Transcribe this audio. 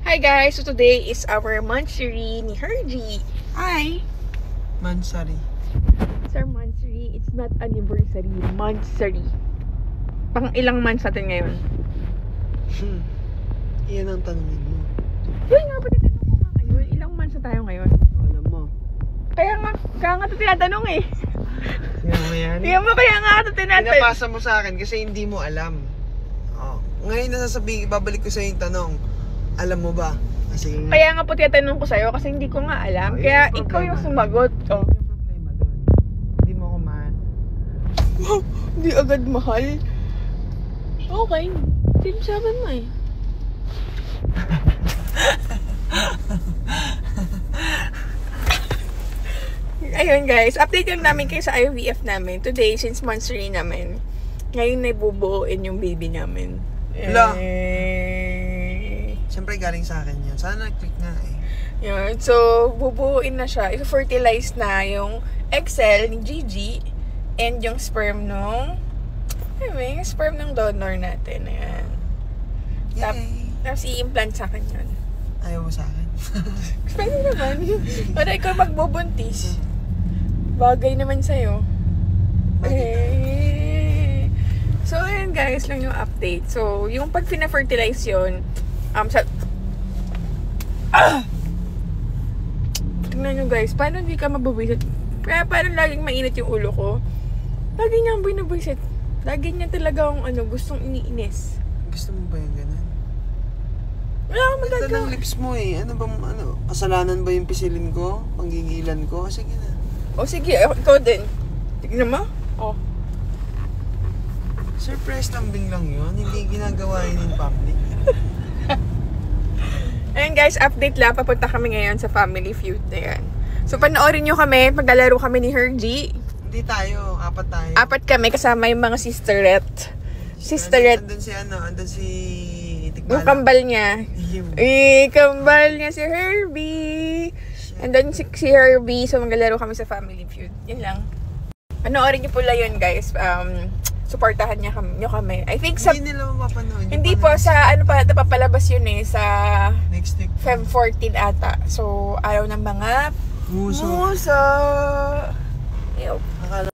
Hi guys! So today is our monthsary ni Hergy. Hi! Mansari. It's our monthsary. It's not anniversary. Monthsary. Pang ilang months natin ngayon? Iyan ang tanongin mo. Yun nga, pati tinanong ko nga ngayon. Ilang months na tayo ngayon? Alam mo. Kaya nga ito tinatanong eh. Tingnan mo yan. Kaya nga ito tinatanong. Pinapasa mo sa akin kasi hindi mo alam. Oh. Ngayon nasasabihin, babalik ko sa yung tanong. Alam mo ba? Kasi Kaya nga po tinatanong ko sa'yo kasi hindi ko nga alam. Oh, Kaya yung ikaw yung problema. sumagot. Oh. yung problema doon. Hindi mo ako mahal. Wow, hindi agad mahal. Okay. Sinasabi mo eh. Ayun guys, update lang namin kayo sa IVF namin. Today, since monthsary namin, ngayon na bubuuin yung baby namin. Wala. Siyempre galing sa akin yan. Sana nag-click na eh. Yun. So, bubuuin na siya. I-fertilize na yung egg cell ni Gigi and yung sperm nung yung sperm ng donor natin. Ayan. Tapos i-implant sa akin yun. Ayaw mo sa akin? Pwede naman. Para ikaw magbubuntis. Bagay naman sa'yo. Eh. So, ayan guys lang yung update. So, yung pag fina-fertilize yun, tingnan nyo guys, paano hindi ka mabubisit? Kaya parang laging mainit yung ulo ko. Lagi niya ang binabisit. Lagi niya talaga ang gustong iniinis. Gusto mo ba yung ganun? Wala akong Ganda magagawa. ng lips mo eh. Kasalanan ba yung pisilin ko? Panggigilan ko? Sige na. O sige, ikaw din. Tignan mo. Oh. Surprise lambing lang yun. Hindi ginagawa yun in public. Ayan guys, update lang. Papunta kami ngayon sa Family Feud na yan. So panoorin nyo kami. Maglalaro kami ni Hergy. Hindi tayo. Apat tayo. Apat kami kasama yung mga sisterette. Andun si Tikbala. Yung kambal niya. Kambal niya si Herbie. And then si Herbie. So maglalaro kami sa Family Feud. Yun lang. Panoorin nyo pula yun guys. Supportahan nyo kami. I think sa... Hindi nila mapapanood. Hindi po sa napapalabas yun eh. Sa next week. Feb 14 ata. So, araw ng mga Muso. muso. Ew.